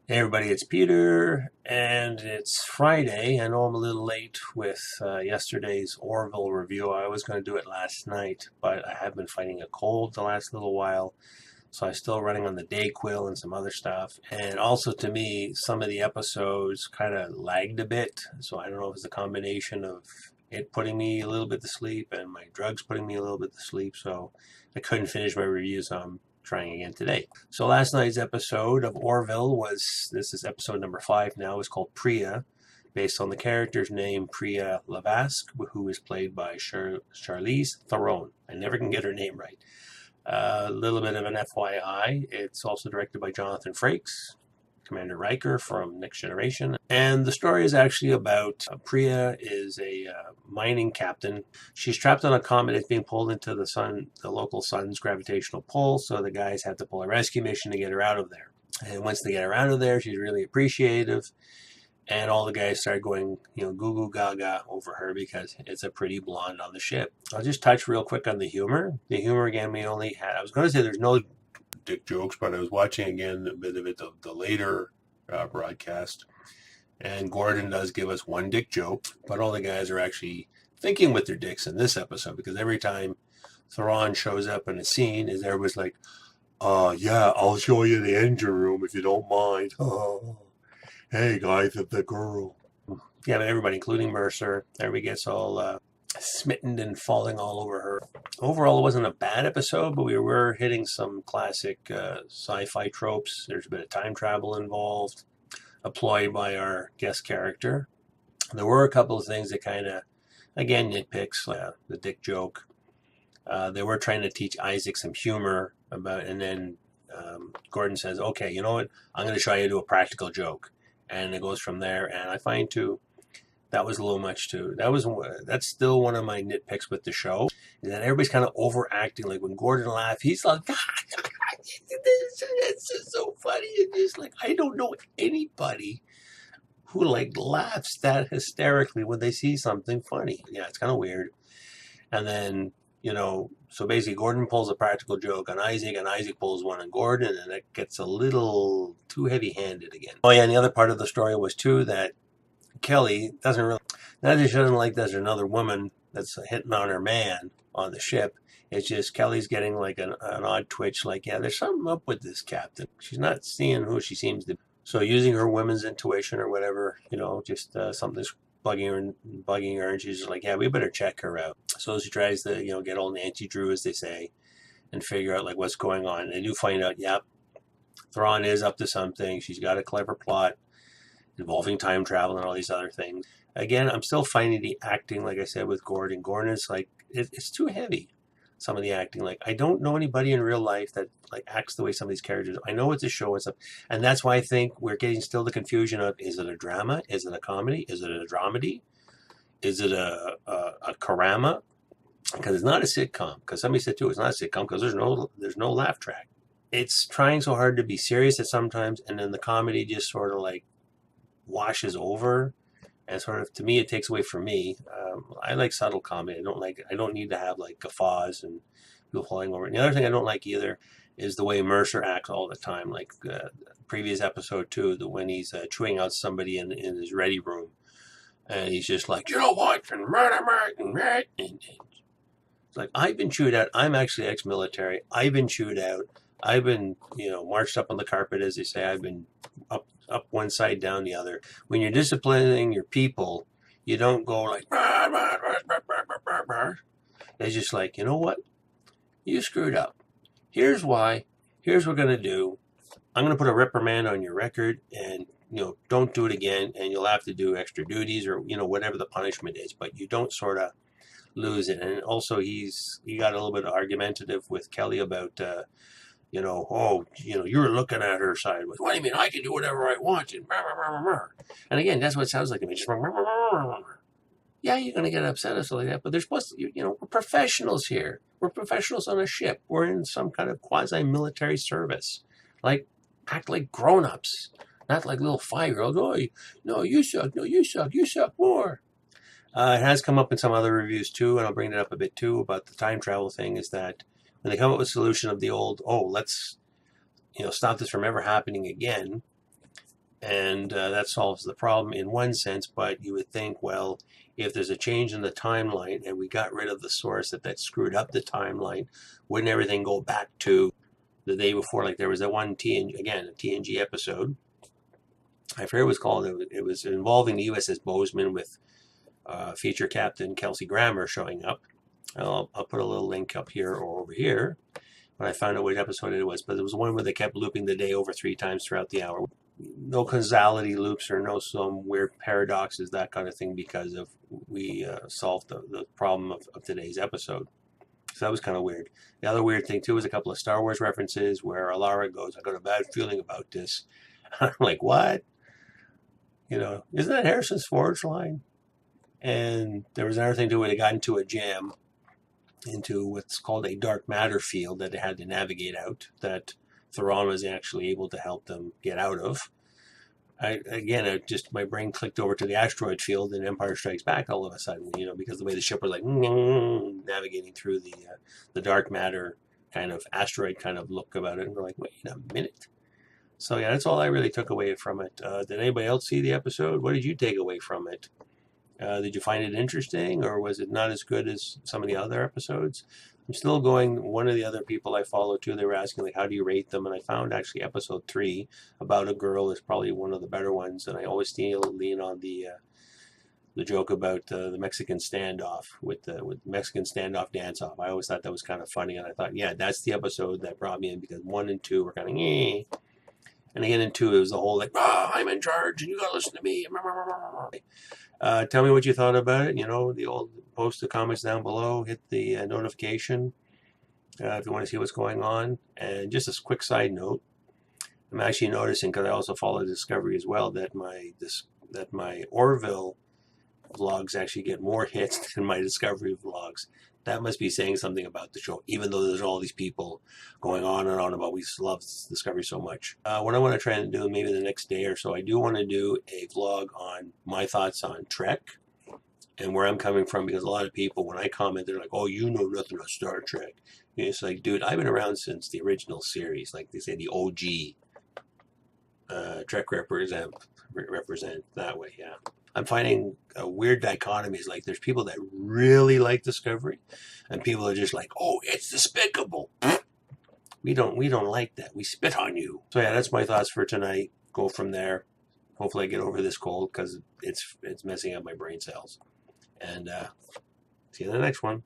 Hey everybody, it's Peter, and it's Friday. I know I'm a little late with yesterday's Orville review. I was going to do it last night, but I have been fighting a cold the last little while, so I'm still running on the Dayquil and some other stuff. And also, to me, some of the episodes kind of lagged a bit, so I don't know if it's a combination of it putting me a little bit to sleep and my drugs putting me a little bit to sleep, so I couldn't finish my review, so I'm trying again today. So last night's episode of Orville this is episode number 5 now, is called Pria, based on the character's name Pria, who is played by Charlize Theron. I never can get her name right. A little bit of an FYI, it's also directed by Jonathan Frakes, Commander Richter from Next Generation. And the story is actually about Pria is a mining captain. She's trapped on a comet that's being pulled into the local sun's gravitational pull, so the guys have to pull a rescue mission to get her out of there. And once they get her out of there, she's really appreciative. And all the guys start going, goo goo gaga over her because it's a pretty blonde on the ship. I'll just touch real quick on the humor. The humor, again, I was going to say there's no dick jokes, but I was watching again a bit of it, the later broadcast, and Gordon does give us one dick joke, but all the guys are actually thinking with their dicks in this episode, because every time Theron shows up in a scene, everybody's like, yeah, I'll show you the engine room if you don't mind. Hey guys, it's the girl. Yeah, but everybody, including Mercer, everybody gets all smitten and falling all over her. Overall, it wasn't a bad episode, but we were hitting some classic sci-fi tropes. There's a bit of time travel involved, a ploy by our guest character. There were a couple of things that kind of, again, nitpicks, like the dick joke. They were trying to teach Isaac some humor and then Gordon says, okay, you know what? I'm going to try to do a practical joke. And it goes from there. And I find, too, that was a little much too. That's still one of my nitpicks with the show, is that everybody's kind of overacting. Like when Gordon laughs, he's like, "It's just so funny." And just like, I don't know anybody who laughs that hysterically when they see something funny. Yeah, it's kind of weird. And then so basically Gordon pulls a practical joke on Isaac, and Isaac pulls one on Gordon, and it gets a little too heavy-handed again. Oh yeah, and the other part of the story was too that Kelly doesn't really, not that she doesn't like there's another woman that's hitting on her man on the ship. It's just Kelly's getting like an odd twitch, like, yeah, there's something up with this captain. She's not seeing who she seems to be. So using her women's intuition or whatever, just something's bugging her, and she's just like, yeah, we better check her out. So she tries to, get old Nancy Drew, as they say, and figure out like what's going on. And they do find out, yep, Thrawn is up to something. She's got a clever plot involving time travel and all these other things. Again, I'm still finding the acting, like I said, with Gordon. Gordon is like, it's too heavy, some of the acting. Like, I don't know anybody in real life that like acts the way some of these characters. I know it's a show and stuff, and that's why I think we're getting still the confusion of, is it a drama? Is it a comedy? Is it a dramedy? Is it a karama? Because it's not a sitcom. Because somebody said too, it's not a sitcom because there's no laugh track. It's trying so hard to be serious at sometimes, and then the comedy just sort of like washes over, and sort of, to me, it takes away from me. I like subtle comedy. I don't need to have like guffaws and people falling over. And the other thing I don't like either is the way Mercer acts all the time. Like previous episode too, when he's chewing out somebody in his ready room, and he's just like, you know what, and it's like, I've been chewed out. I'm actually ex-military. I've been chewed out. I've been, marched up on the carpet, as they say. I've been up one side, down the other. When you're disciplining your people, you don't go like, it's just like, you know what? You screwed up. Here's why. Here's what we're going to do. I'm going to put a reprimand on your record, and, don't do it again, and you'll have to do extra duties or, whatever the punishment is, but you don't sort of lose it. And also he got a little bit argumentative with Kelly about, you're looking at her sideways. What do you mean? I can do whatever I want. And again, that's what it sounds like to me. Just, yeah, you're going to get upset or something like that, but they're supposed to, we're professionals here. We're professionals on a ship. We're in some kind of quasi-military service. Like, act like grown-ups, not like little 5-year-olds. Oh, no, you suck. No, you suck. You suck more. It has come up in some other reviews too, and I'll bring it up a bit too about the time travel thing, is that when they come up with a solution of the old, let's, stop this from ever happening again, And that solves the problem in one sense, but you would think, well, if there's a change in the timeline and we got rid of the source that screwed up the timeline, wouldn't everything go back to the day before? Like there was that one a TNG episode, I forget what it was called. It was involving the USS Bozeman with feature Captain Kelsey Grammer showing up. I'll put a little link up here or over here when I found out which episode it was, but it was one where they kept looping the day over 3 times throughout the hour. No causality loops or no some weird paradoxes, that kind of thing, because of we solved the problem of today's episode. So that was kind of weird. The other weird thing too was a couple of Star Wars references where Alara goes, "I got a bad feeling about this." I'm like, what? Isn't that Harrison's Forge line? And there was another thing too where they got into a jam, into what's called a dark matter field that they had to navigate out, that Theron was actually able to help them get out of. My brain clicked over to the asteroid field in Empire Strikes Back all of a sudden, because the way the ship was like navigating through the dark matter kind of asteroid kind of look about it, and we're like, wait a minute. So yeah, that's all I really took away from it. Did anybody else see the episode? What did you take away from it? Did you find it interesting, or was it not as good as some of the other episodes? I'm still going. One of the other people I follow too, they were asking like, how do you rate them? And I found actually episode 3 about a girl is probably one of the better ones. And I always still lean on the joke about the Mexican standoff with Mexican standoff dance off. I always thought that was kind of funny, and I thought, yeah, that's the episode that brought me in, because 1 and 2 were kind of and again in 2 it was the whole like, I'm in charge and you gotta listen to me. Tell me what you thought about it. The old post the comments down below, hit the notification if you want to see what's going on. And just a quick side note, I'm actually noticing, because I also follow Discovery as well, that my Orville vlogs actually get more hits than my Discovery vlogs. That must be saying something about the show, even though there's all these people going on and on about we love Discovery so much. What I want to try and do maybe the next day or so, I do want to do a vlog on my thoughts on Trek and where I'm coming from, because a lot of people, when I comment, they're like, oh, you know nothing about Star Trek. It's like, dude, I've been around since the original series. Like they say, the OG Trek represent that way, yeah. I'm finding a weird dichotomies. Like there's people that really like Discovery, and people are just like, oh, it's despicable. We don't like that. We spit on you. So yeah, that's my thoughts for tonight. Go from there. Hopefully I get over this cold, because it's messing up my brain cells. And see you in the next one.